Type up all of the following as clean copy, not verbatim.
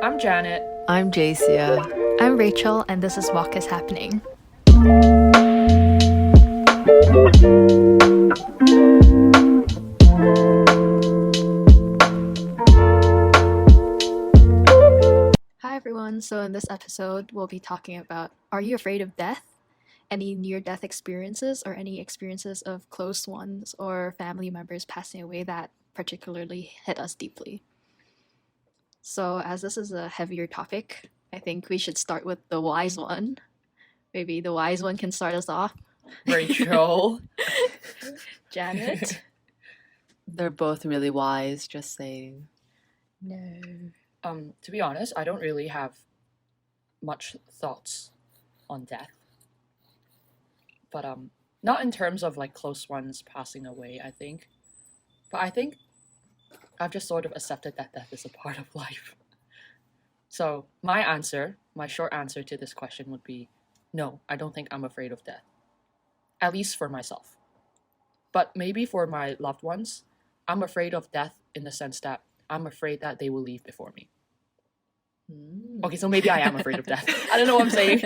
I'm Janet. I'm Jacia. I'm Rachel, and this is Walk is Happening. Hi, everyone. So, in this episode, we'll be talking about, are you afraid of death? Any near death experiences, or any experiences of close ones or family members passing away that particularly hit us deeply? So, as this is a heavier topic, I think we should start with the wise one. Maybe the wise one can start us off. Rachel. Janet? They're both really wise, just saying. No. To be honest, I don't really have much thoughts on death. But not in terms of like close ones passing away, I think. But I think I've just sort of accepted that death is a part of life. So my short answer to this question would be no, I don't think I'm afraid of death. At least for myself. But maybe for my loved ones, I'm afraid of death in the sense that I'm afraid that they will leave before me. Okay, so maybe I am afraid of death. I don't know what I'm saying.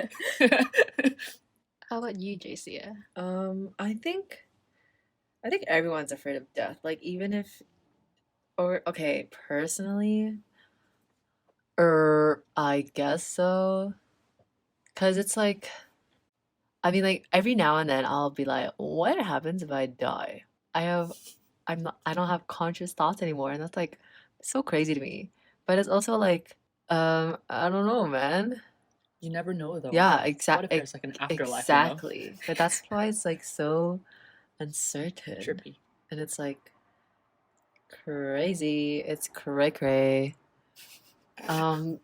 How about you, JC? I think everyone's afraid of death. Like even if personally, I guess so. 'Cause it's like I mean like every now and then I'll be like, what happens if I die? I don't have conscious thoughts anymore, and that's like so crazy to me. But it's also like I don't know, man. You never know though. Yeah, What if exactly. there's like an afterlife, Exactly. But that's why it's like so uncertain. Trippy. And it's like crazy. It's cray cray. I've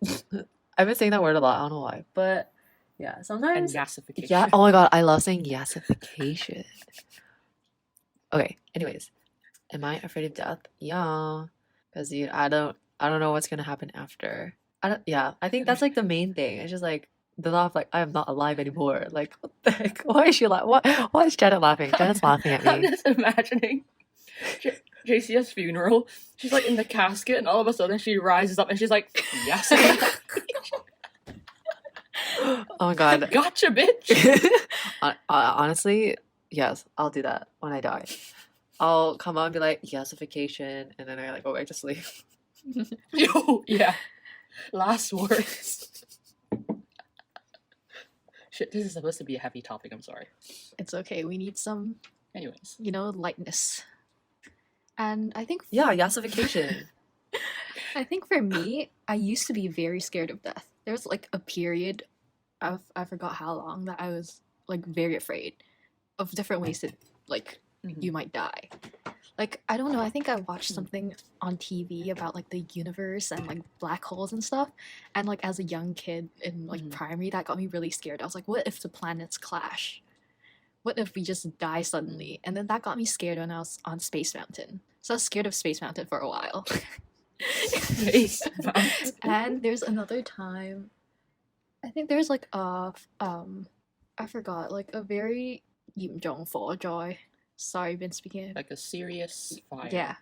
been saying that word a lot. I don't know why. But yeah, And sometimes gasification. yeah. Oh my god, I love saying yasification. Okay, anyways. Am I afraid of death? Yeah. Because I don't know what's gonna happen after. I think that's like the main thing. It's just like the laugh like I am not alive anymore. Like what the heck? Why is she why is Janet laughing? Janet's laughing at I'm me. just imagining JC's funeral. She's like in the casket, and all of a sudden she rises up and she's like, yes. Oh my god. Gotcha, bitch. Honestly, yes, I'll do that when I die. I'll come out and be like, yesification, and then I like go back to sleep. Yo, yeah. Last words. Shit, this is supposed to be a heavy topic, I'm sorry. It's okay. We need some, Anyways. lightness. And I think Yeah, yesification. I think for me, I used to be very scared of death. There was like a period of I forgot how long that I was like very afraid of different ways that like you might die. Like I don't know, I think I watched something on TV about like the universe and like black holes and stuff. And like as a young kid in like primary, that got me really scared. I was like, what if the planets clash? What if we just die suddenly? And then that got me scared when I was on Space Mountain. So I was scared of Space Mountain for a while. Space Mountain. And there's another time. I think there's like I forgot, like a very 嚴重火災. Sorry, been speaking. Like a serious fire Yeah.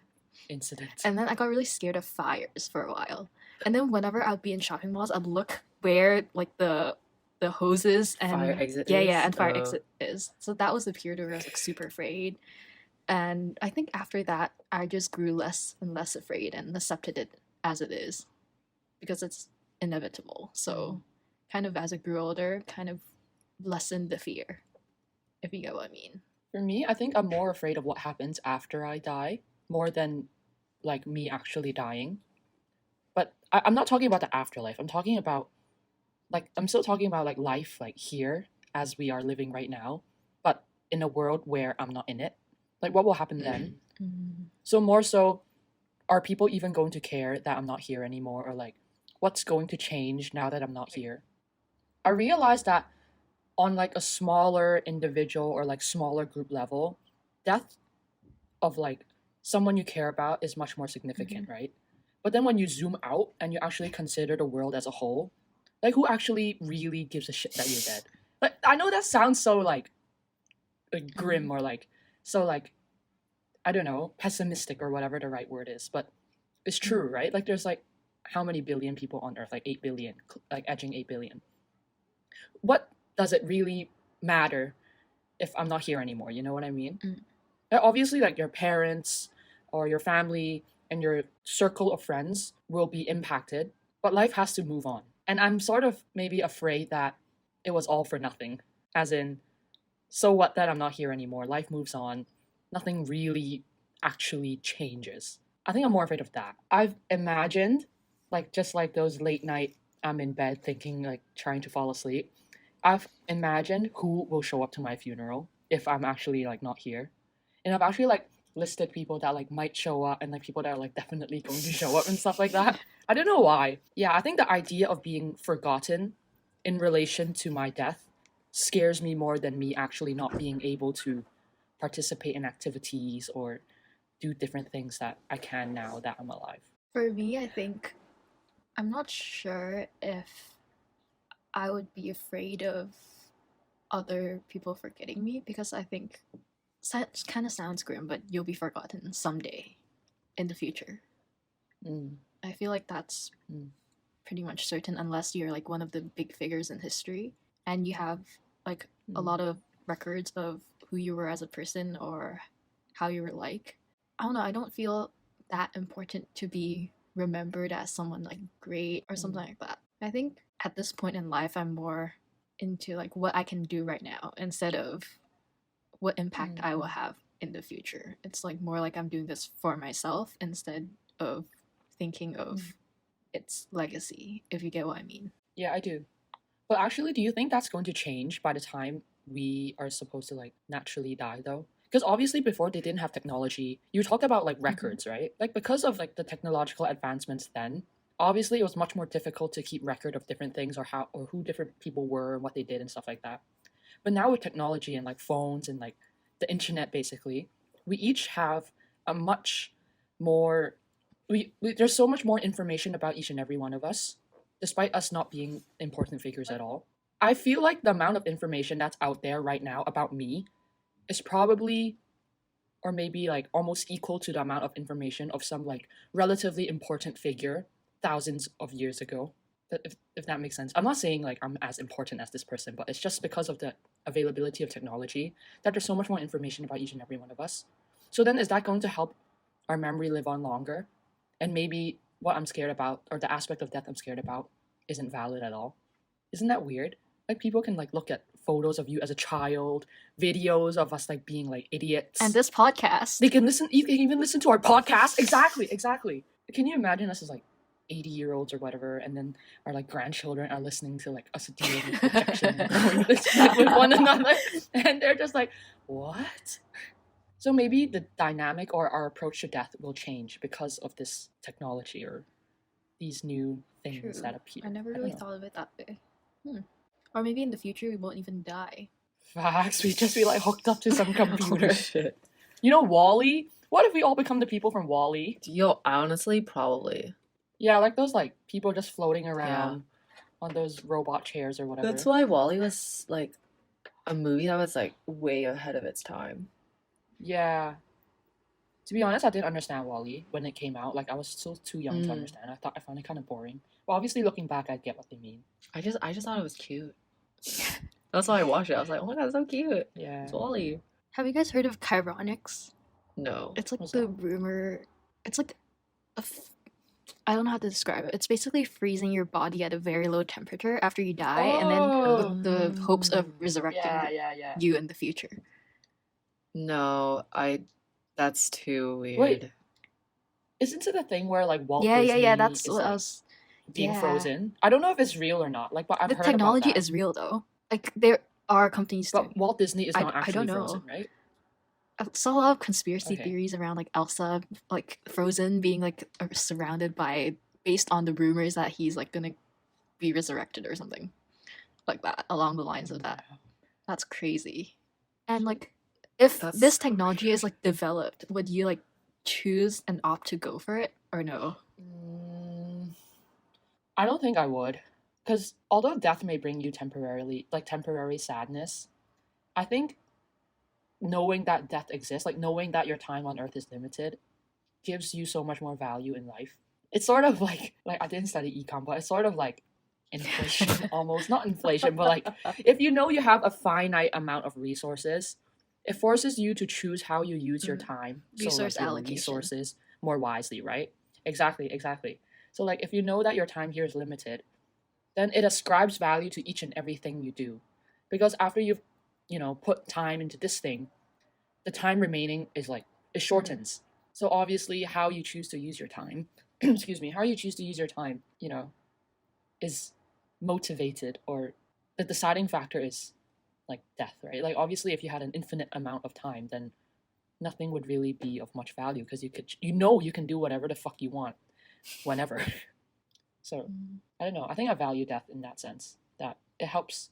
incident. And then I got really scared of fires for a while. And then whenever I'd be in shopping malls, I'd look where like the hoses and Fire exit yeah, is? yeah, and fire Oh. exit is. So that was the period where I was like super afraid. And I think after that, I just grew less and less afraid and accepted it as it is, because it's inevitable. So, kind of as I grew older, kind of lessened the fear, if you get what I mean. For me, I think I'm more afraid of what happens after I die more than like me actually dying. But I'm not talking about the afterlife. I'm talking about I'm still talking about like life like here as we are living right now, but in a world where I'm not in it. Like what will happen then? So more so, are people even going to care that I'm not here anymore, or like what's going to change now that I'm not here? I realized that on like a smaller individual or like smaller group level, death of like someone you care about is much more significant, right? But then when you zoom out and you actually consider the world as a whole, like who actually really gives a shit that you're dead? Like I know that sounds so like grim or like so like I don't know, pessimistic or whatever the right word is, but it's true, right? Like there's like how many billion people on Earth? Like 8 billion, like edging 8 billion. What does it really matter if I'm not here anymore? You know what I mean? Mm. Obviously, like your parents or your family and your circle of friends will be impacted, but life has to move on. And I'm sort of maybe afraid that it was all for nothing. As in, so what that I'm not here anymore? Life moves on. Nothing really actually changes. I think I'm more afraid of that. I've imagined, like, just like those late night, I'm in bed thinking, like, trying to fall asleep. I've imagined who will show up to my funeral if I'm actually, like, not here. And I've actually, like, listed people that, like, might show up and, like, people that are, like, definitely going to show up and stuff like that. I don't know why. Yeah, I think the idea of being forgotten in relation to my death scares me more than me actually not being able to participate in activities or do different things that I can now that I'm alive. For me, I think I'm not sure if I would be afraid of other people forgetting me, because I think that kind of sounds grim, but you'll be forgotten someday in the future. Mm. I feel like that's Mm. pretty much certain, unless you're like one of the big figures in history and you have like a Mm. lot of records of who you were as a person or how you were like. I don't know, I don't feel that important to be remembered as someone like great or something like that. I think at this point in life I'm more into like what I can do right now instead of what impact I will have in the future. It's like more like I'm doing this for myself instead of thinking of its legacy, if you get what I mean. Yeah, I do. But actually, do you think that's going to change by the time we are supposed to like naturally die though? Because obviously before they didn't have technology. You talked about like records, right? Like because of like the technological advancements then, obviously it was much more difficult to keep record of different things or how or who different people were and what they did and stuff like that. But now with technology and like phones and like the internet basically, we each have a much more there's so much more information about each and every one of us, despite us not being important figures at all. I feel like the amount of information that's out there right now about me is probably or maybe like almost equal to the amount of information of some like relatively important figure thousands of years ago. If that makes sense. I'm not saying like I'm as important as this person, but it's just because of the availability of technology that there's so much more information about each and every one of us. So then is that going to help our memory live on longer? And maybe what I'm scared about or the aspect of death I'm scared about isn't valid at all. Isn't that weird? Like people can like look at photos of you as a child, videos of us like being like idiots. And this podcast. They can listen, you can even listen to our podcast. Exactly. Can you imagine us as like 80-year-olds or whatever, and then our like grandchildren are listening to like us dealing with rejection and going with one another, and they're just like, what? So maybe the dynamic or our approach to death will change because of this technology or these new things True. that appear. I never don't really know. thought of it that way. Or maybe in the future we won't even die. Facts. We just be like hooked up to some computer. Oh, shit. You know, Wall-E? What if we all become the people from Wall-E? Yo, honestly, probably. Yeah, like those like people just floating around on those robot chairs or whatever. That's why Wall-E was like a movie that was like way ahead of its time. Yeah. To be honest, I didn't understand Wall-E when it came out. Like I was still too young to Mm. understand. I found it kind of boring. But obviously, looking back, I get what they mean. I just thought it was cute. That's why I watched it. I was like, oh my god, it's so cute. Yeah. It's Wall-E. Have you guys heard of chironics? No. It's like What's the that? rumor. It's like I don't know how to describe it. It's basically freezing your body at a very low temperature after you die, and then with the hopes of resurrecting Yeah. you in the future. No, that's too weird. Wait. Isn't it a thing where like Walt Yeah. Disney That's is what I like, was. being yeah. frozen? I don't know if it's real or not. Like, but I've The heard technology about that. is real though. Like there are companies. But Walt Disney is I- not I actually don't know. frozen, right? I saw a lot of conspiracy Okay. theories around like Elsa, like Frozen being like surrounded by, based on the rumors that he's like gonna be resurrected or something like that, along the lines of that. That's crazy. And like, if That's this so technology is like developed, would you like choose and opt to go for it or no? I don't think I would, because although death may bring you temporary sadness, I think knowing that death exists, like knowing that your time on Earth is limited, gives you so much more value in life. it's sort of like I didn't study econ, but it's sort of like inflation almost. Not inflation, but like if you know you have a finite amount of resources, it forces you to choose how you use your Mhm. time. Resource so like your allocation. resources more wisely, right? Exactly. So like if you know that your time here is limited, then it ascribes value to each and everything you do. Because after you've, put time into this thing, the time remaining is like it shortens. So obviously how you choose to use your time, excuse me, how you choose to use your time, is motivated, or the deciding factor is like death, right? Like obviously if you had an infinite amount of time, then nothing would really be of much value because you can do whatever the fuck you want whenever. So I don't know. I think I value death in that sense, that it helps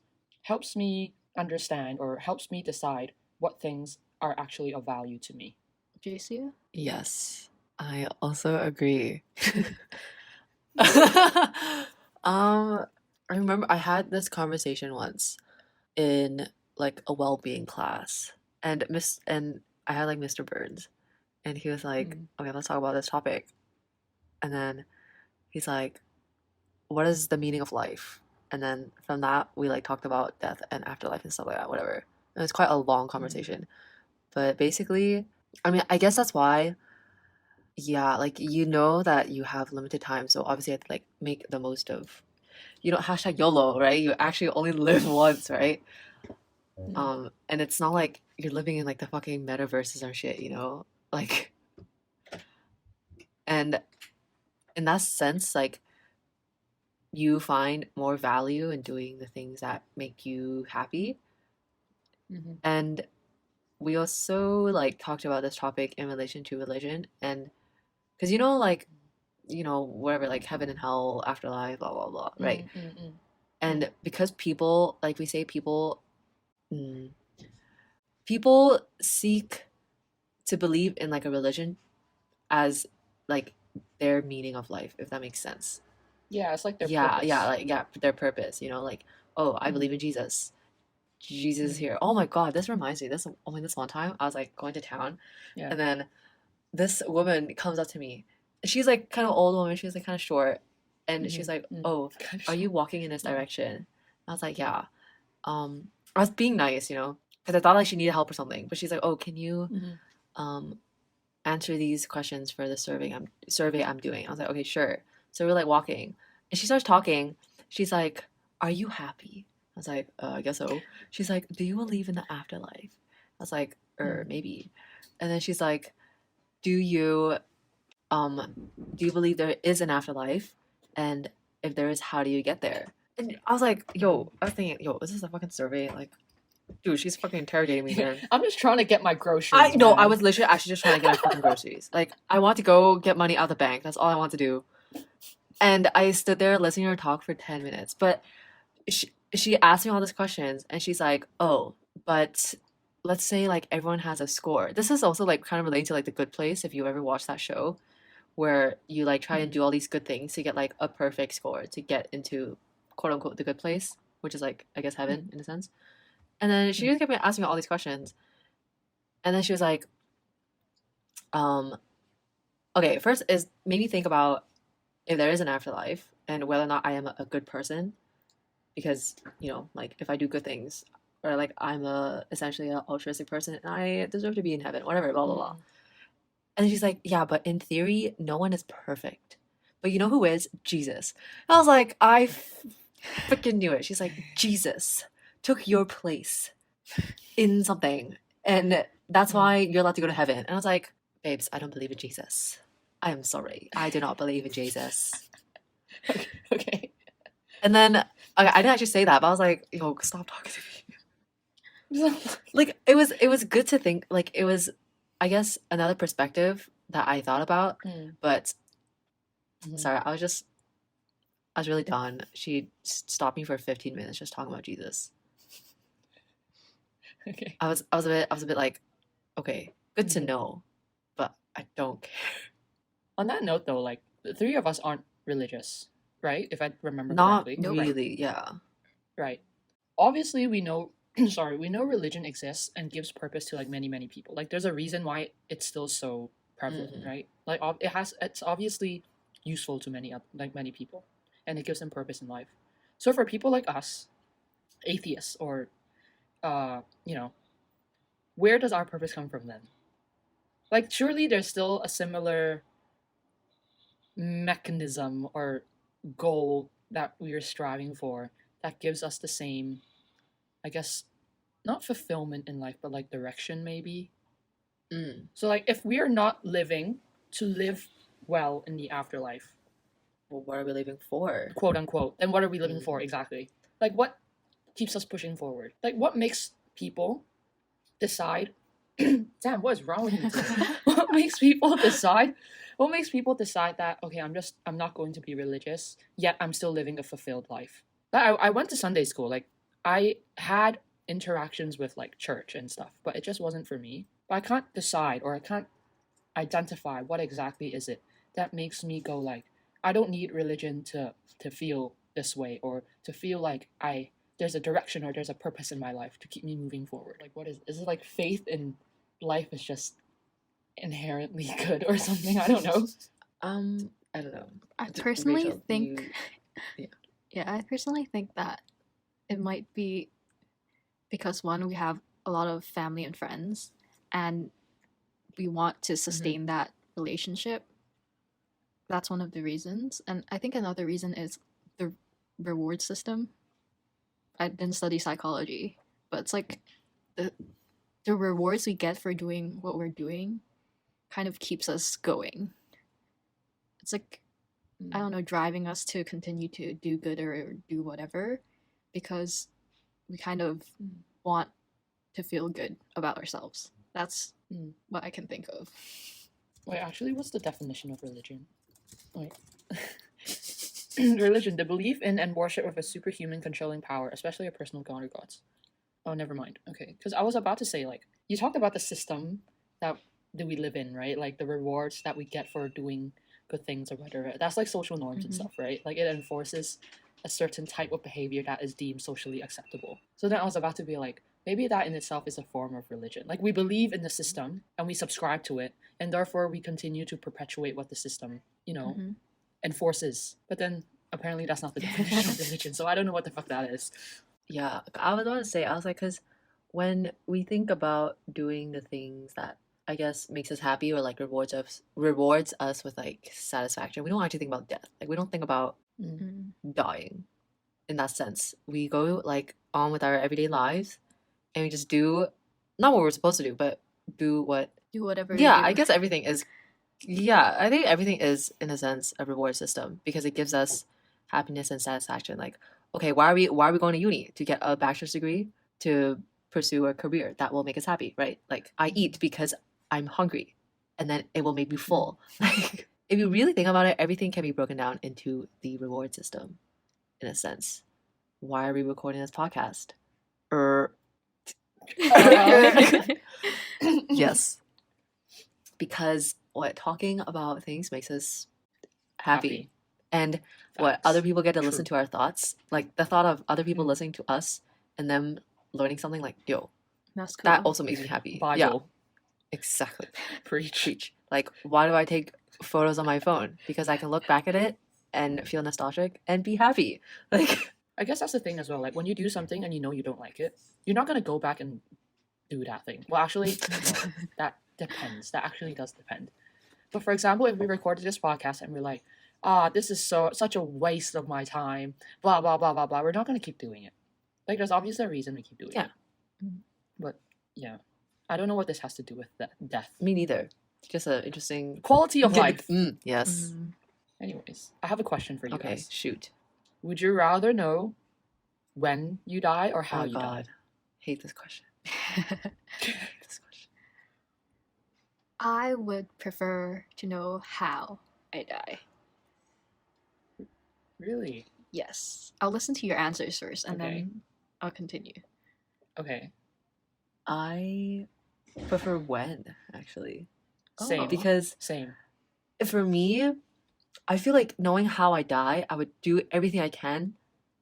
me understand or helps me decide what things are actually of value to me. JC? Yes, I also agree. I remember I had this conversation once in like a well-being class, and I had like Mr. Burns, and he was like, Mm. "Okay, let's talk about this topic." And then he's like, "What is the meaning of life?" And then from that, we like talked about death and afterlife and stuff like that, whatever. And it's quite a long conversation, but basically, I mean, I guess that's why. Yeah, like you know that you have limited time, so obviously you have to like make the most of, hashtag YOLO, right? You actually only live once, right? And it's not like you're living in like the fucking metaverses or shit, Like, and in that sense, like you find more value in doing the things that make you happy. Mm-hmm. And we also like talked about this topic in relation to religion, and because like whatever, like heaven and hell, afterlife, blah blah blah, right? Mm-hmm. And because people, like we say, mm, people seek to believe in like a religion as like their meaning of life, if that makes sense. Yeah, it's like their Yeah, purpose. like their purpose, like, oh, I believe in Jesus. Jesus is here. Oh my God, this reminds me. This one time I was like going to town, Yeah. and then this woman comes up to me. She's like kind of old woman. She's like kind of short, and she's like, "Oh, are you walking in this direction?" I was like, "Yeah." I was being nice, because I thought like she needed help or something. But she's like, "Oh, can you um answer these questions for the survey I'm doing?" I was like, "Okay, sure." So we're like walking, and she starts talking. She's like, "Are you happy?" I was like, "I guess so." She's like, "Do you believe in the afterlife?" I was like, maybe." And then she's like, "Do you do you believe there is an afterlife? And if there is, how do you get there?" And I was like, I was thinking, is this a fucking survey? Like, dude, she's fucking interrogating me, man. I'm just trying to get my groceries. I know, man. I was literally actually just trying to get my fucking groceries. Like, I want to go get money out of the bank. That's all I want to do. And I stood there listening to her talk for 10 minutes. But she asked me all these questions, and she's like, "Oh, but let's say like everyone has a score." This is also like kind of related to like The Good Place, if you ever watched that show, where you like try and do all these good things to get like a perfect score to get into quote unquote the good place, which is like I guess heaven in a sense. And then she just kept asking me all these questions, and then she was like, okay, first is made me think about if there is an afterlife and whether or not I am a good person, because like if I do good things, or like I'm essentially an altruistic person and I deserve to be in heaven, whatever, blah blah blah. And she's like, "Yeah, but in theory, no one is perfect. But you know who is? Jesus." And I was like, I freaking knew it. She's like, "Jesus took your place in something. And that's why you're allowed to go to heaven." And I was like, "Babes, I don't believe in Jesus. I am sorry. I do not believe in Jesus." Okay. And then I didn't actually say that, but I was like, stop talking to me. Like, it was good to think, like, it was, I guess, another perspective that I thought about, but sorry, I was really done. She stopped me for 15 minutes just talking about Jesus. Okay. I was a bit like, okay, good to know, but I don't care. On that note, though, like the three of us aren't religious, right? If I remember Not correctly. really, yeah. Right. Obviously, we know. Sorry, we know religion exists and gives purpose to like many people. Like, there's a reason why it's still so prevalent, right? Like, it's obviously useful to many people, and it gives them purpose in life. So for people like us, atheists, or you know, where does our purpose come from then? Like, surely there's still a similar mechanism or goal that we are striving for that gives us the same, I guess, not fulfillment in life, but like direction maybe. So like, if we are not living to live well in the afterlife, Well, what are we living for? quote unquote, then what are we living for exactly? Like, what keeps us pushing forward? Like, what makes people decide? Damn, what is wrong with me today? What makes people decide? What makes people decide that, okay, I'm not going to be religious, yet I'm still living a fulfilled life? I went to Sunday school. Like, I had interactions with like church and stuff, but it just wasn't for me. But I can't decide, or I can't identify what exactly is it that makes me go like, I don't need religion to feel this way, or to feel like there's a direction or there's a purpose in my life to keep me moving forward. Like, what is it? Like faith in life is just inherently good or something? I don't know. I don't know. I personally Rachel, think you- yeah, I personally think that it might be because one, we have a lot of family and friends, and we want to sustain that relationship. That's one of the reasons. And I think another reason is the reward system. I didn't study psychology, but it's like the rewards we get for doing what we're doing kind of keeps us going. It's like, I don't know, driving us to continue to do good or do whatever, because we kind of want to feel good about ourselves. That's what I can think of. Wait, actually, what's the definition of religion? Wait. Religion, the belief in and worship of a superhuman controlling power, especially a personal god or gods. Oh, never mind. Okay, because I was about to say, like, you talked about the system that we live in, right? Like the rewards that we get for doing good things or whatever. That's like social norms and stuff, right? Like, it enforces a certain type of behavior that is deemed socially acceptable. So then I was about to be like, maybe that in itself is a form of religion. Like, we believe in the system and we subscribe to it, and therefore we continue to perpetuate what the system, enforces. But then apparently that's not the definition of religion, so I don't know what the fuck that is. Yeah, I was going to say, I was like, because when we think about doing the things that I guess makes us happy, or like rewards us with like satisfaction, we don't actually think about death. Like, we don't think about dying in that sense. We go like on with our everyday lives, and we just do not what we're supposed to do, but do whatever. Yeah, I guess everything is. Yeah, I think everything is in a sense a reward system, because it gives us happiness and satisfaction. Like, okay, why are we going to uni? To get a bachelor's degree, to pursue a career that will make us happy, right? Like, I eat because I'm hungry, and then it will make me full. Like, if you really think about it, everything can be broken down into the reward system, in a sense. Why are we recording this podcast? Yes, because talking about things makes us happy. And what other people get to listen to our thoughts, like the thought of other people listening to us and them learning something, like, yo, that's cool. that also makes me happy. Bible. Yeah, exactly. Preach. Like, why do I take photos on my phone? Because I can look back at it and feel nostalgic and be happy. Like, I guess that's the thing as well. Like, when you do something and you know you don't like it, you're not gonna go back and do that thing. Well, actually, no, that depends. That actually does depend. But for example, if we recorded this podcast and we're like, this is such a waste of my time, blah blah blah blah blah, we're not gonna keep doing it. Like, there's obviously a reason we keep doing it. But yeah, I don't know what this has to do with death. Me neither. Just an interesting Quality of life. Yes. Anyways, I have a question for you Okay, guys. shoot. Would you rather know when you die or how Oh you die? God, hate this question. I would prefer to know how I die. Really? Yes. I'll listen to your answers first, and Okay. then I'll continue. Okay. I prefer when, actually. Same. Because Same. for me, I feel like knowing how I die, I would do everything I can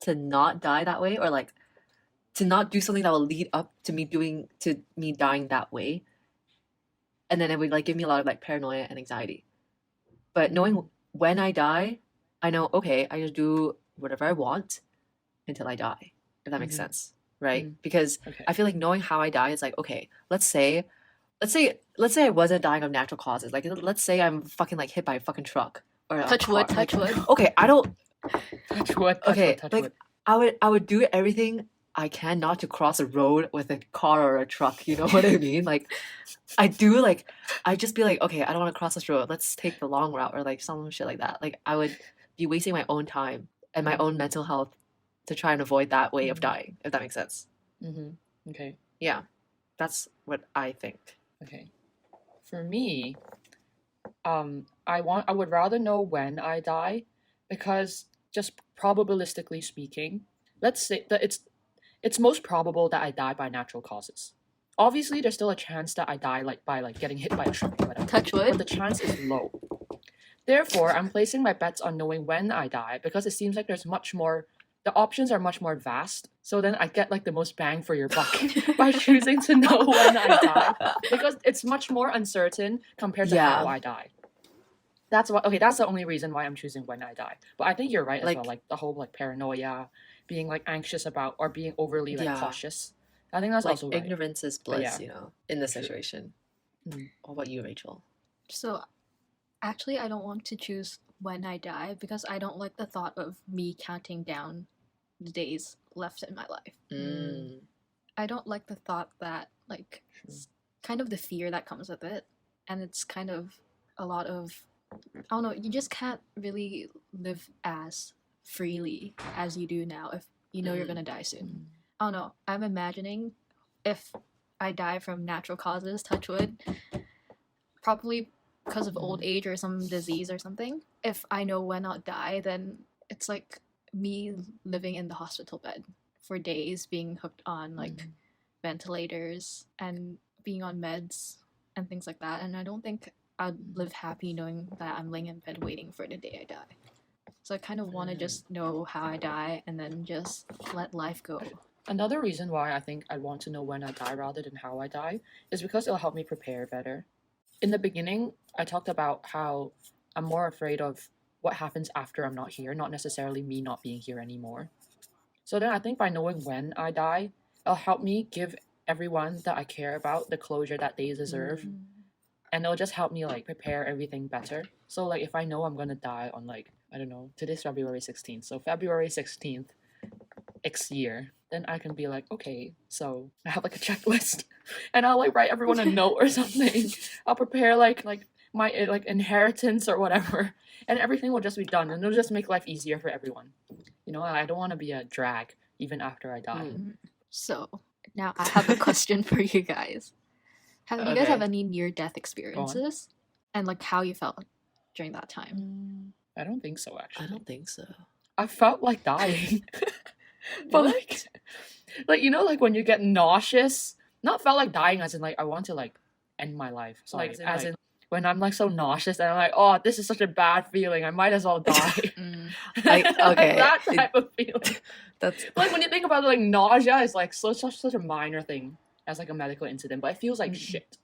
to not die that way, or like to not do something that will lead up to me dying that way. And then it would like give me a lot of like paranoia and anxiety. But knowing when I die, I know, okay, I just do whatever I want until I die, if that makes Mhm. sense, right? Mm. Because Okay. I feel like knowing how I die is like, okay, let's say I wasn't dying of natural causes. Like, let's say I'm fucking like hit by a fucking truck or a Touch wood, car. Like, touch wood. okay, I don't. Touch wood. Touch Okay, wood. Touch like wood. I would do everything I can not to cross a road with a car or a truck. You know what I mean? Like, I just be like, okay, I don't want to cross this road. Let's take the long route or like some shit like that. Like, I would be wasting my own time and my own mental health to try and avoid that way of Mhm. dying. If that makes sense. Mm-hmm. Okay. Yeah, that's what I think. Okay. For me, I would rather know when I die, because just probabilistically speaking, let's say that it's most probable that I die by natural causes. Obviously, there's still a chance that I die like by like getting hit by a truck or whatever, Touch but wood. the chance is low. Therefore, I'm placing my bets on knowing when I die, because it seems like there's much more. The options are much more vast. So then I get like the most bang for your buck by choosing to know when I die, because it's much more uncertain compared to how Yeah. I die. That's why. Okay, that's the only reason why I'm choosing when I die. But I think you're right as Like- well. Like the whole like paranoia, being like anxious about or being overly like Yeah. cautious. I think that's Like also right. ignorance is But bliss, yeah. you know, in this True. situation. Mm. What about you, Rachel? So, actually, I don't want to choose when I die because I don't like the thought of me counting down the days left in my life. Mm. I don't like the thought that, like, True. kind of the fear that comes with it. And it's kind of a lot of, I don't know, you just can't really live as freely as you do now if you know you're Mm. gonna die soon. Mm. I don't know, I'm imagining if I die from natural causes, touch wood, probably because of old age or some disease or something. If I know when I'll die, then it's like me living in the hospital bed for days, being hooked on like Mm. ventilators and being on meds and things like that. And I don't think I'd live happy knowing that I'm laying in bed waiting for the day I die. So I kind of want to just know how I die and then just let life go. Another reason why I think I want to know when I die rather than how I die is because it'll help me prepare better. In the beginning, I talked about how I'm more afraid of what happens after I'm not here, not necessarily me not being here anymore. So then I think by knowing when I die, it'll help me give everyone that I care about the closure that they deserve. And it'll just help me like prepare everything better. So like if I know I'm gonna die on like, I don't know, today's February 16th. So February 16th X year, then I can be like, okay, so I have like a checklist and I'll like write everyone a note or something. I'll prepare like my like inheritance or whatever, and everything will just be done, and it'll just make life easier for everyone. You know, I don't want to be a drag even after I die. So now I have a question for you guys. Have you guys have Okay. any near-death experiences? And like how you felt during that time? I don't think so I actually. don't think so. I felt like dying. But like you know, like when you get nauseous, not felt like dying as in like I want to like end my life. Sorry, Like, as in when I'm like so nauseous and I'm like, oh, this is such a bad feeling. I might as well die. Like, okay, that type of feeling. That's Like when you think about it, like nausea is like such a minor thing as like a medical incident, but it feels like shit.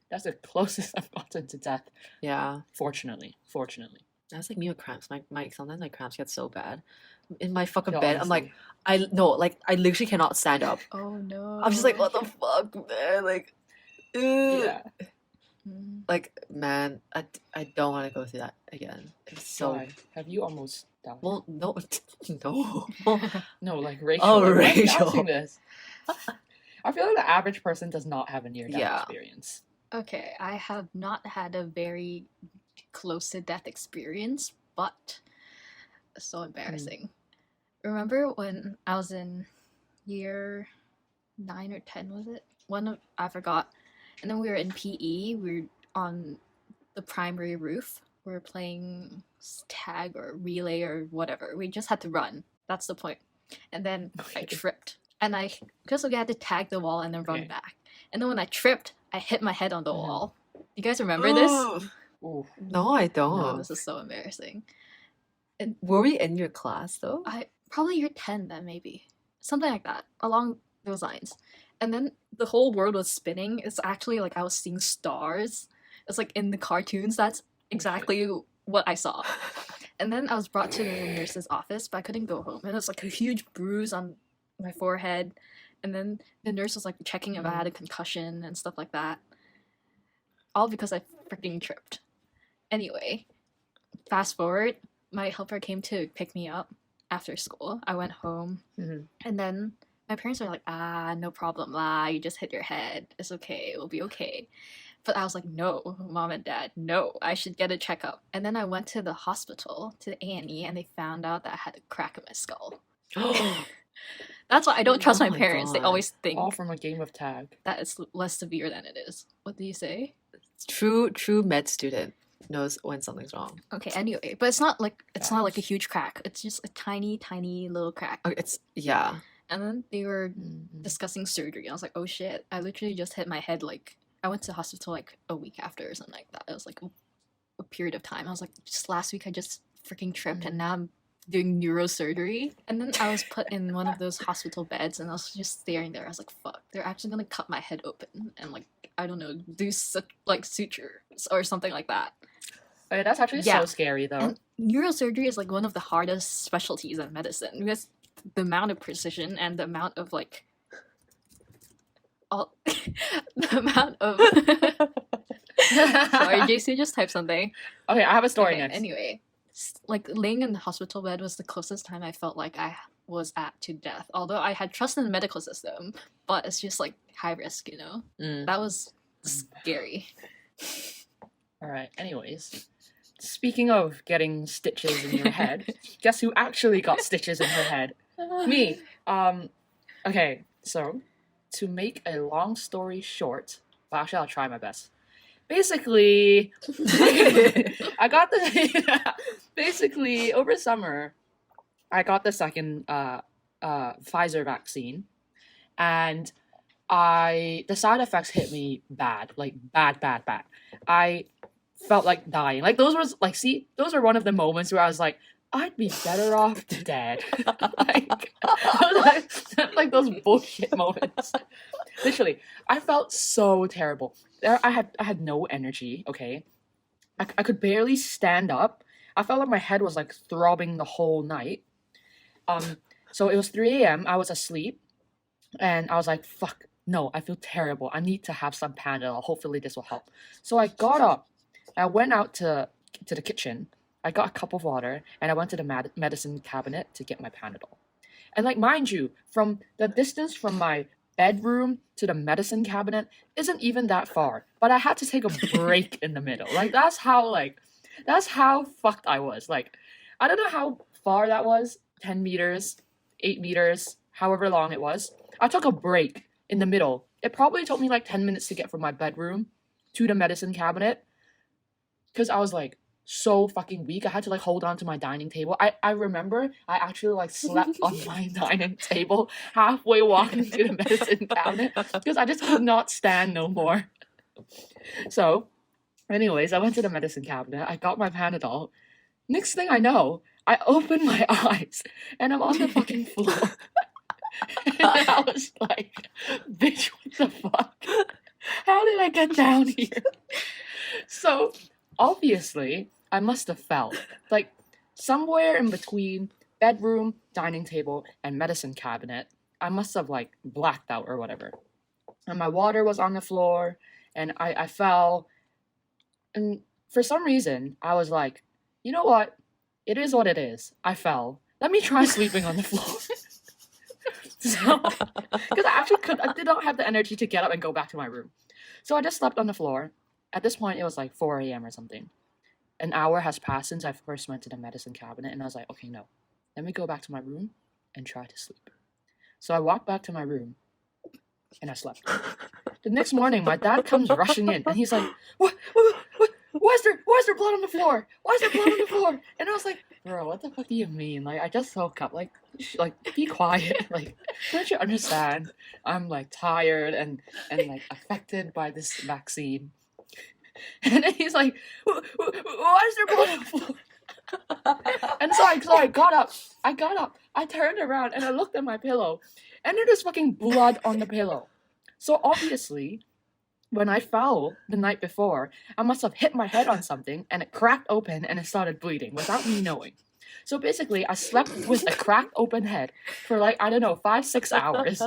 That's the closest I've gotten to death. yeah. Fortunately. That's like me with cramps. My sometimes my cramps get so bad. In my fucking Yeah, bed, I'm like, honestly. I literally cannot stand up. Oh no. I'm just like, what the fuck, man? Like, ugh. Yeah. Like, man, I don't want to go through that again. It's so. Why? Have you almost died? Well, no, no. No, like Rachel. Oh, like, why are you Rachel. asking this? I feel like the average person does not have a near-death Yeah. experience. Okay, I have not had a very close to death experience, but it's so embarrassing. Remember when I was in year 9 or 10, was it? I forgot. And then we were in PE, we were on the primary roof. We were playing tag or relay or whatever. We just had to run. That's the point. And then I tripped. And because we had to tag the wall and then run Okay. back. And then when I tripped, I hit my head on the wall. You guys remember this? Ooh. No, I don't. No, this is so embarrassing. Were we in your class though? Probably year 10 then, maybe. Something like that, along those lines. And then the whole world was spinning. It's actually like I was seeing stars. It's like in the cartoons. That's exactly what I saw. And then I was brought to the nurse's office, but I couldn't go home. And it was like a huge bruise on my forehead. And then the nurse was like checking if I had a concussion and stuff like that. All because I freaking tripped. Anyway, fast forward, my helper came to pick me up after school. I went home. And then my parents were like, no problem lah. You just hit your head. It's okay. It will be okay. But I was like, no, mom and dad, no, I should get a checkup. And then I went to the hospital, to the A&E, and they found out that I had a crack in my skull. That's why I don't trust my parents. They always think All from a game of tag. that it's less severe than it is. What do you say? True med student knows when something's wrong. Okay, anyway, but it's not like a huge crack. It's just a tiny little crack. Okay, it's And then they were discussing surgery. I was like, oh shit, I literally just hit my head like I went to the hospital like a week after or something like that. It was like a period of time. I was like, just last week I just freaking tripped and now I'm doing neurosurgery. And then I was put in one of those hospital beds and I was just staring there. I was like, fuck, they're actually gonna cut my head open and like, I don't know, do like sutures or something like that. Okay, that's actually so scary though. And neurosurgery is like one of the hardest specialties in medicine because the amount of precision and the amount of like the amount of sorry, JC just typed something. Okay, I have a story next. Anyway, like laying in the hospital bed was the closest time I felt like I was at to death. Although I had trust in the medical system, but it's just like high risk, you know. That was scary. All right. Anyways, speaking of getting stitches in your head, guess who actually got stitches in her head? Me. Okay. So, to make a long story short, well, actually, I'll try my best. Basically, I got basically over summer, I got the second Pfizer vaccine, and the side effects hit me bad, like bad. I felt like dying. Like those are one of the moments where I was like, I'd be better off dead. like those bullshit moments. Literally, I felt so terrible. I had no energy. Okay, I could barely stand up. I felt like my head was like throbbing the whole night. So it was 3 a.m. I was asleep, and I was like, fuck. No, I feel terrible. I need to have some Panadol. Hopefully this will help. So I got up. I went out to the kitchen. I got a cup of water, and I went to the medicine cabinet to get my Panadol. And like, mind you, from the distance from my bedroom to the medicine cabinet isn't even that far. But I had to take a break in the middle. Like, that's how fucked I was. Like, I don't know how far that was. 10 meters, 8 meters, however long it was. I took a break in the middle. It probably took me like 10 minutes to get from my bedroom to the medicine cabinet. Because I was like so fucking weak. I had to like hold on to my dining table. I remember I actually like slept on my dining table halfway walking to the medicine cabinet because I just could not stand no more. So, anyways, I went to the medicine cabinet. I got my Panadol. Next thing I know, I opened my eyes and I'm on the fucking floor. And I was like, bitch, what the fuck? How did I get down here? So, obviously, I must have fell. Like, somewhere in between bedroom, dining table, and medicine cabinet, I must have, like, blacked out or whatever. And my water was on the floor, and I fell. And for some reason, I was like, you know what? It is what it is. I fell. Let me try sleeping on the floor. So, because I did not have the energy to get up and go back to my room. So I just slept on the floor. At this point, it was like 4 a.m. or something. An hour has passed since I first went to the medicine cabinet, and I was like, okay, no. Let me go back to my room and try to sleep. So I walked back to my room, and I slept. The next morning, my dad comes rushing in, and he's like, what? Why is there blood on the floor? Why is there blood on the floor? And I was like, bro, what the fuck do you mean? Like, I just woke up. Like, be quiet. Like, don't you understand? I'm like tired and like affected by this vaccine. And then he's like, why is there blood on the floor? And so I got up. I turned around and I looked at my pillow, and there's fucking blood on the pillow. So obviously, when I fell the night before, I must have hit my head on something and it cracked open and it started bleeding without me knowing. So basically, I slept with a cracked open head for like, I don't know, 5-6 hours.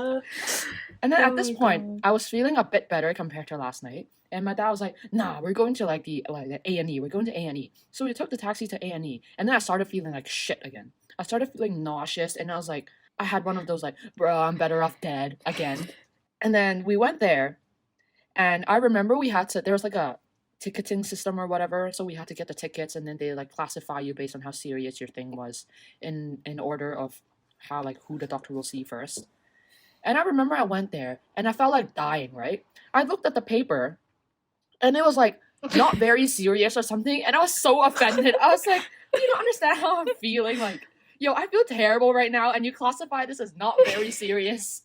And then at this point, I was feeling a bit better compared to last night. And my dad was like, "Nah, we're going to like the A&E. We're going to A&E." So we took the taxi to A&E, and then I started feeling like shit again. I started feeling nauseous, and I was like, I had one of those like, "Bro, I'm better off dead" again. And then we went there, and I remember there was like a ticketing system or whatever, so we had to get the tickets, and then they like classify you based on how serious your thing was in order of how like who the doctor will see first. And I remember I went there and I felt like dying, right? I looked at the paper and it was like not very serious or something, and I was so offended. I was like, you don't understand how I'm feeling. Like, yo, I feel terrible right now, and you classify this as not very serious.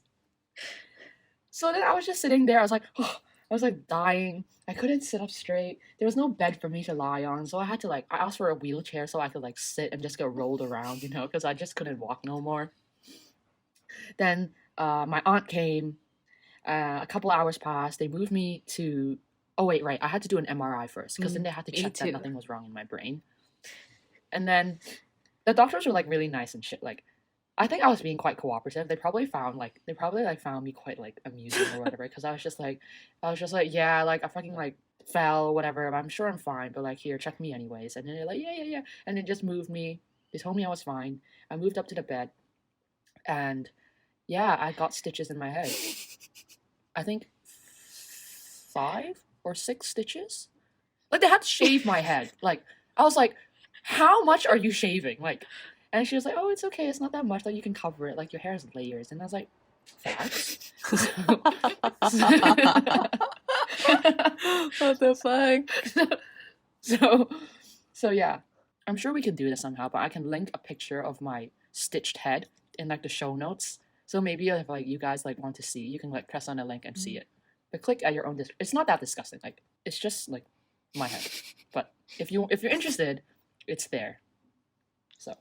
So then I was just sitting there. I was like, oh, I was like dying. I couldn't sit up straight. There was no bed for me to lie on, so I had to like I asked for a wheelchair so I could like sit and just get rolled around, because I just couldn't walk no more. Then my aunt came. A couple hours passed. They moved me to. Oh wait, right. I had to do an MRI first because then they had to me check too. that nothing was wrong in my brain. And then the doctors were like really nice and shit. Like, I think I was being quite cooperative. They probably found me quite like amusing or whatever because I was just like, yeah, like I fucking like fell, whatever. I'm sure I'm fine, but like here, check me anyways. And then they're like, yeah, and they just moved me. They told me I was fine. I moved up to the bed, and yeah, I got stitches in my head. I think 5 or 6 stitches. Like they had to shave my head. Like I was like, how much are you shaving? Like, and she was like, oh, it's okay. It's not that much. Like you can cover it. Like your hair is layers. And I was like, thanks. What the fuck? So yeah, I'm sure we can do this somehow. But I can link a picture of my stitched head in like the show notes. So maybe if like you guys like want to see, you can like press on a link and see it. But click at your own. It's not that disgusting. Like it's just like my head. But if you're interested, it's there. So,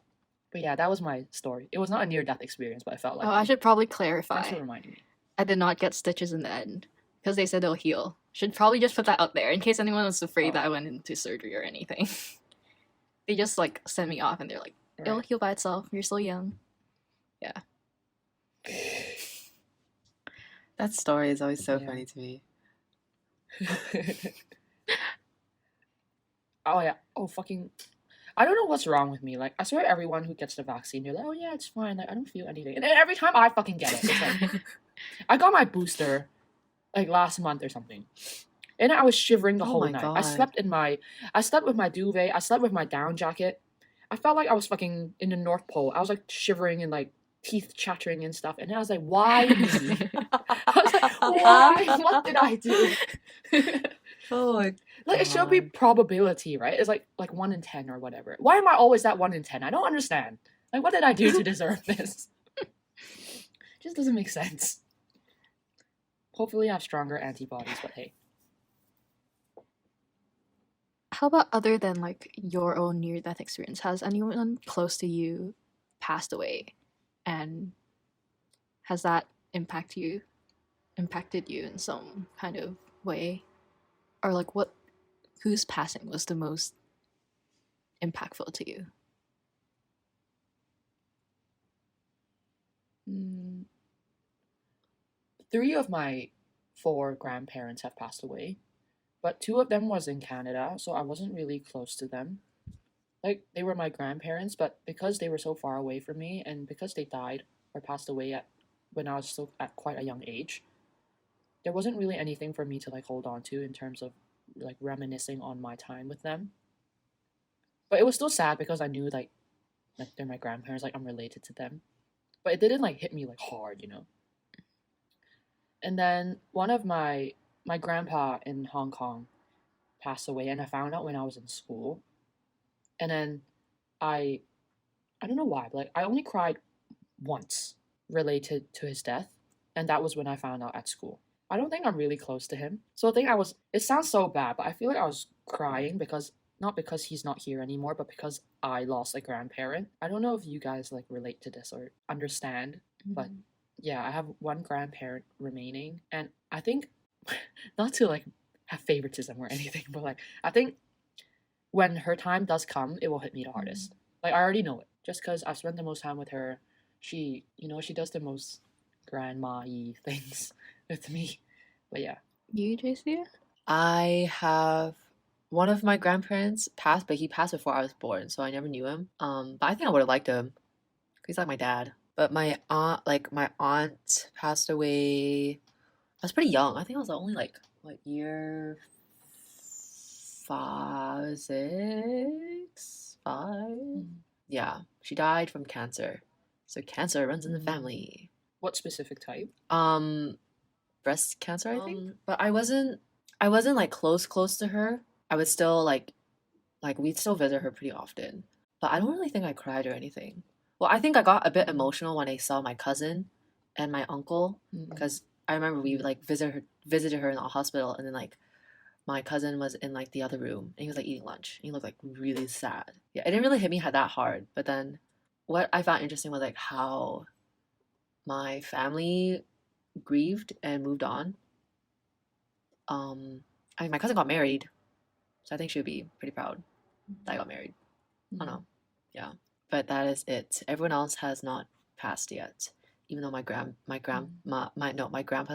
but yeah, that was my story. It was not a near-death experience, but I felt like. Oh, I should probably Thanks clarify. for reminding me. I did not get stitches in the end because they said they'll heal. Should probably just put that out there in case anyone was afraid that I went into surgery or anything. They just like sent me off and they're like, it'll heal by itself. You're still young. Yeah. That story is always so Yeah. funny to me. Oh yeah. Oh fucking. I don't know what's wrong with me. Like I swear, everyone who gets the vaccine, they're like, "Oh yeah, it's fine. Like I don't feel anything." And then every time I fucking get it, it's like I got my booster like last month or something, and I was shivering the Oh whole my night. God. I slept with my duvet. I slept with my down jacket. I felt like I was fucking in the North Pole. I was like shivering and like teeth chattering and stuff. And then I was like, "Why me?" I was like, "Why? What did I do?" Oh my Like it should be God. probability, right? It's like 1 in 10 or whatever. Why am I always that 1 in 10? I don't understand. Like what did I do to deserve this? Just doesn't make sense. Hopefully I have stronger antibodies, but hey. How about other than like your own near-death experience? Has anyone close to you passed away, and has that impacted you in some kind of way, or like whose passing was the most impactful to you? 3 of my 4 grandparents have passed away, but 2 of them was in Canada, so I wasn't really close to them. Like they were my grandparents, but because they were so far away from me, and because they died or passed away when I was still at quite a young age, there wasn't really anything for me to like hold on to in terms of like reminiscing on my time with them. But it was still sad because I knew like they're my grandparents, like I'm related to them. But it didn't like hit me like hard. And then one of my grandpa in Hong Kong passed away, and I found out when I was in school. And then I don't know why, but like I only cried once related to his death, and that was when I found out at school. I don't think I'm really close to him. So I think it sounds so bad, but I feel like I was crying not because he's not here anymore, but because I lost a grandparent. I don't know if you guys like relate to this or understand, but yeah, I have one grandparent remaining, and I think not to like have favoritism or anything, but like I think when her time does come, it will hit me the hardest. Like I already know it, just because I've spent the most time with her. She, she does the most grandma-y things with me. But yeah, You, JC? I have one of my grandparents passed, but he passed before I was born, so I never knew him. But I think I would have liked him. He's like my dad. But my aunt passed away. I was pretty young. I think I was only like what year 5, 6, 5. Yeah, she died from cancer. So cancer runs in the family. what specific type? Breast cancer, I think. But I wasn't like close to her. I would still like we'd still visit her pretty often. But I don't really think I cried or anything. Well, I think I got a bit emotional when I saw my cousin and my uncle, because I remember we like visited her in the hospital, and then like my cousin was in like the other room and he was like eating lunch. He looked like really sad. Yeah, it didn't really hit me that hard. But then what I found interesting was like how my family grieved and moved on. I mean, my cousin got married, so I think she would be pretty proud that I got married. I don't know. Yeah, but that is it. Everyone else has not passed yet. Even though my grandpa's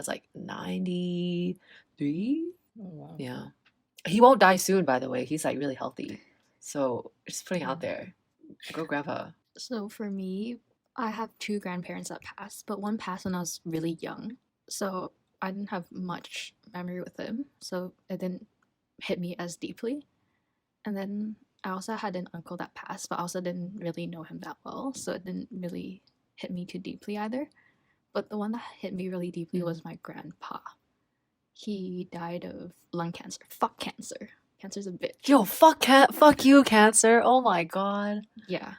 like 93. Oh wow. Yeah, he won't die soon. By the way, he's like really healthy. So just putting out there, go grandpa. So for me, I have 2 grandparents that passed, but one passed when I was really young. So I didn't have much memory with him, so it didn't hit me as deeply. And then I also had an uncle that passed, but I also didn't really know him that well, so it didn't really hit me too deeply either. But the one that hit me really deeply was my grandpa. He died of lung cancer. Fuck cancer. Cancer's a bitch. Yo, fuck you, cancer. Oh my god. Yeah.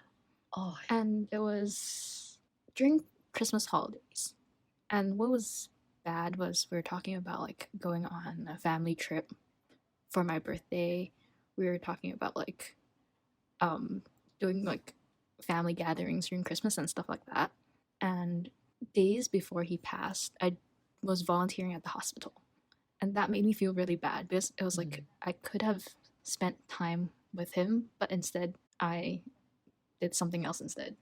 Oh. And it was during Christmas holidays. And what was bad was we were talking about like going on a family trip for my birthday. We were talking about like doing like family gatherings during Christmas and stuff like that. And days before he passed, I was volunteering at the hospital. And that made me feel really bad because it was like I could have spent time with him, but instead I did something else instead.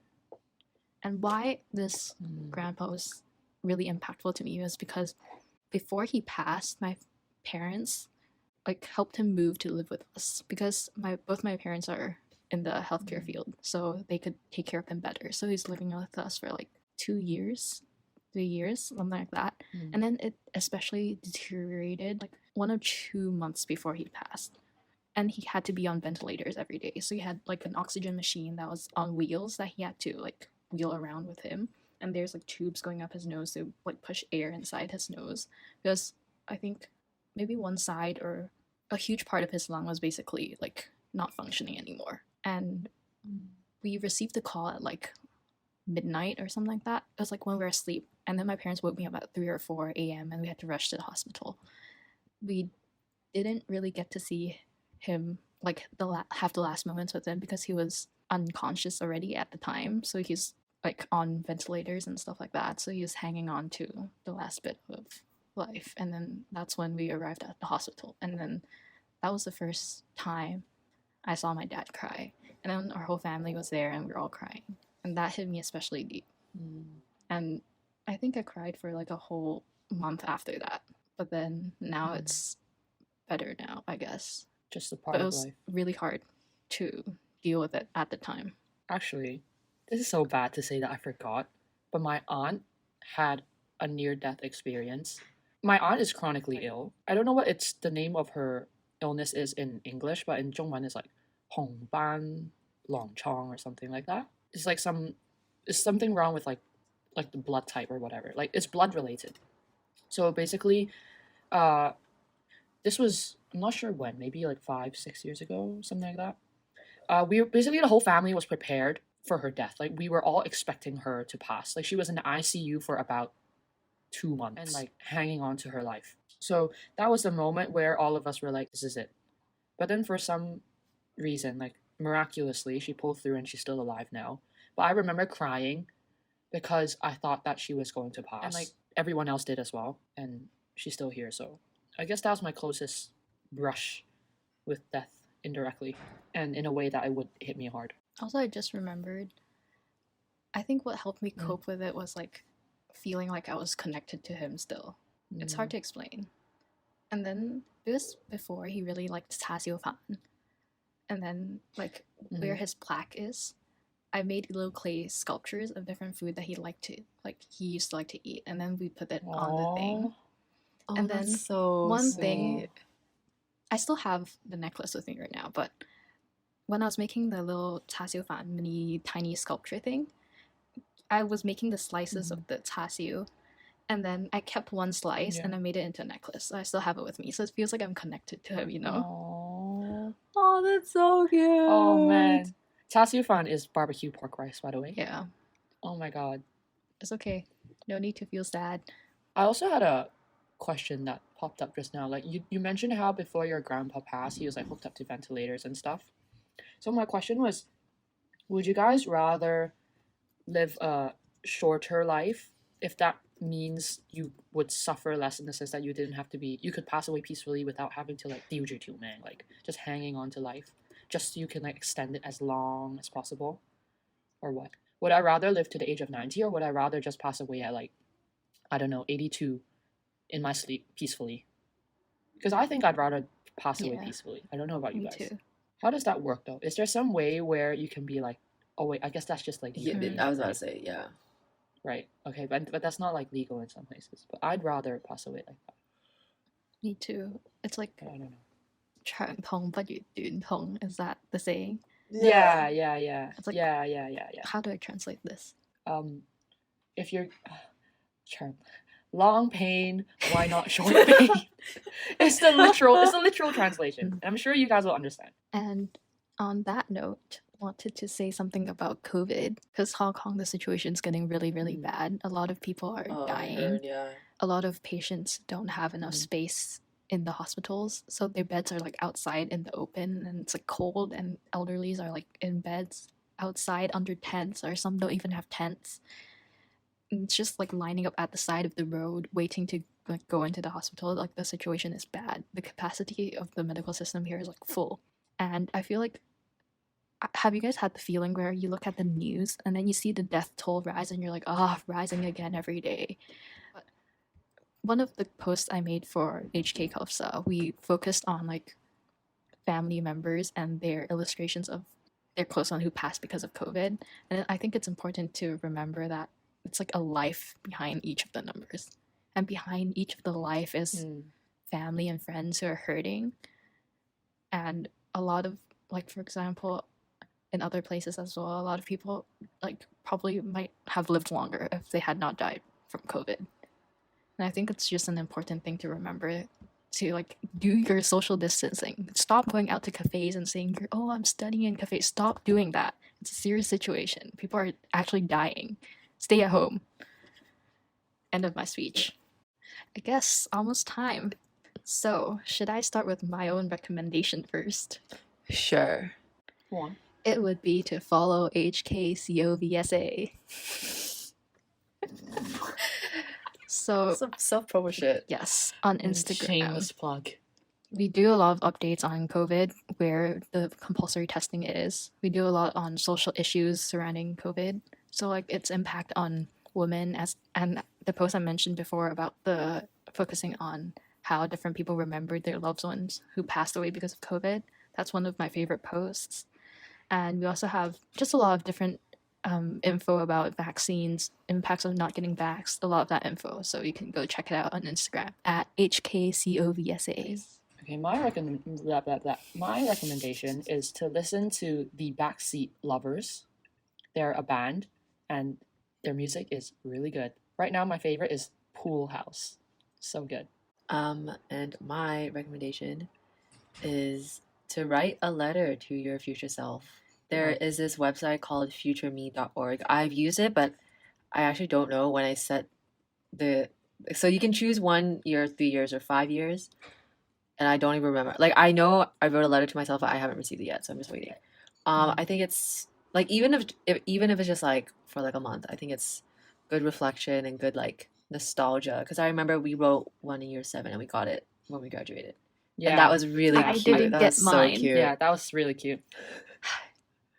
And why this grandpa was really impactful to me was because before he passed, my parents like helped him move to live with us because both my parents are in the healthcare field, so they could take care of him better. So he's living with us for like 2 years, 3 years, something like that. And then it especially deteriorated like 1 or 2 months before he passed. And he had to be on ventilators every day. So he had like an oxygen machine that was on wheels that he had to like wheel around with him. And there's like tubes going up his nose to like push air inside his nose. Because I think maybe one side or a huge part of his lung was basically like not functioning anymore. And we received the call at like midnight or something like that. It was like when we were asleep. And then my parents woke me up at 3 or 4 a.m. and we had to rush to the hospital. We didn't really get to see him like have the last moments with him because he was unconscious already at the time. So he's like on ventilators and stuff like that. So he was hanging on to the last bit of life. And then that's when we arrived at the hospital. And then that was the first time I saw my dad cry. And then our whole family was there and we were all crying. And that hit me especially deep. And I think I cried for like a whole month after that. But then now it's better now, I guess. Just a part But it of was life. really hard to deal with it at the time. Actually, this is so bad to say that I forgot, but my aunt had a near-death experience. My aunt is chronically ill. I don't know what the name of her illness is in English, but in 中文 it's like 红斑狼疮 or something like that. It's like it's something wrong with like the blood type or whatever. Like it's blood related. So basically, this was, I'm not sure when, maybe like 5, 6 years ago, something like that. We basically, the whole family was prepared for her death. Like we were all expecting her to pass. Like she was in the ICU for about 2 months and like hanging on to her life. So that was the moment where all of us were like, this is it. But then for some reason, like miraculously, she pulled through and she's still alive now. But I remember crying because I thought that she was going to pass. And like everyone else did as well. And she's still here, so I guess that was my closest brush with death indirectly, and in a way that it would hit me hard. Also, I just remembered, I think what helped me Mm. cope with it was like feeling like I was connected to him still. It's hard to explain. And then this before he really liked Fan. And then like where his plaque is, I made little clay sculptures of different food that he used to like to eat, and then we put it on the thing. Oh, And that's then so one sweet. thing, I still have the necklace with me right now, but when I was making the little Fan mini tiny sculpture thing, I was making the slices of the Tasio, and then I kept one slice and I made it into a necklace. I still have it with me, so it feels like I'm connected to him, you know? Oh, that's so cute. Oh man. Fan is barbecue pork rice, by the way. Yeah. Oh my god. It's okay. No need to feel sad. I also had a question that popped up just now. Like you mentioned how before your grandpa passed, he was like hooked up to ventilators and stuff. So my question was, would you guys rather live a shorter life if that means you would suffer less in the sense that you could pass away peacefully without having to like man, like just hanging on to life, just so you can like extend it as long as possible, or what? Would I rather live to the age of 90, or would I rather just pass away at like, I don't know, 82 in my sleep peacefully? Because I think I'd rather pass away Yeah. peacefully. I don't know about you Me guys. too. How does that work though? Is there some way where you can be like, oh wait, I guess that's just like Yeah, legal, I was about to say, yeah. right? Okay, but that's not like legal in some places. But I'd rather pass away like that. Me too. It's like But I don't know. 長痛不如短痛. Is that the saying? Yeah. It's like- yeah. How do I translate this? If you're term long pain, why not short pain? It's the literal translation. I'm sure you guys will understand. And on that note, wanted to say something about COVID, because Hong Kong, the situation is getting really, really bad. A lot of people are dying. I heard, yeah. A lot of patients don't have enough space in the hospitals, so their beds are like outside in the open, and it's like cold, and elderlies are like in beds outside under tents, or some don't even have tents. And it's just like lining up at the side of the road waiting to like go into the hospital. Like the situation is bad. The capacity of the medical system here is like full. And I feel like, have you guys had the feeling where you look at the news and then you see the death toll rise and you're like, rising again every day? But one of the posts I made for HK Kofsa, we focused on like family members and their illustrations of their close one who passed because of COVID. And I think it's important to remember that it's like a life behind each of the numbers. And behind each of the life is family and friends who are hurting. And a lot of, like, for example, in other places as well, a lot of people like probably might have lived longer if they had not died from COVID. And I think it's just an important thing to remember, to like do your social distancing. Stop going out to cafes and saying, I'm studying in cafes. Stop doing that. It's a serious situation. People are actually dying. Stay at home. End of my speech. I guess almost time. So, should I start with my own recommendation first? Sure. Go on. It would be to follow HKCOVSA. So, Some self-promo shit. yes, on Instagram. Shameless plug. We do a lot of updates on COVID, where the compulsory testing is. We do a lot on social issues surrounding COVID. So like its impact on women, and the post I mentioned before about the focusing on how different people remembered their loved ones who passed away because of COVID. That's one of my favorite posts. And we also have just a lot of different info about vaccines, impacts of not getting vaxxed, a lot of that info. So you can go check it out on Instagram at HKCOVSA. Okay, my recommendation is to listen to the Backseat Lovers. They're a band, and their music is really good. Right now, my favorite is Pool House. So good. And my recommendation is to write a letter to your future self. There is this website called futureme.org. I've used it, but I actually don't know when I set so you can choose 1 year, 3 years, or 5 years. And I don't even remember. Like, I know I wrote a letter to myself, but I haven't received it yet, so I'm just waiting. I think it's like, even if it's just like for like a month, I think it's good reflection and good like nostalgia. Because I remember we wrote one in year 7 and we got it when we graduated. Yeah, And that was really I cute. didn't That get was so mine. cute. yeah, that was really cute.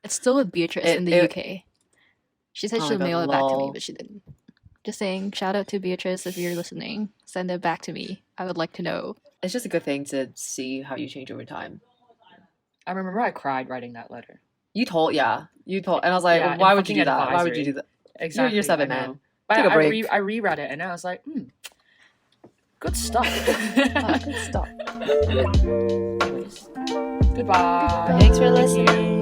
It's still with Beatrice in the UK. She said Oh my she'll God, mail it back to me, lol. but she didn't. Just saying, shout out to Beatrice if you're listening. Send it back to me. I would like to know. It's just a good thing to see how you change over time. I remember I cried writing that letter. You told, and I was like, Yeah, in why would you fucking do that? Why would you advisory. do that? Exactly. You're 7, I know. man. But Take a break. I reread it and I was like, good stuff. Good stuff. Anyways, goodbye. Thanks for Thank listening. you.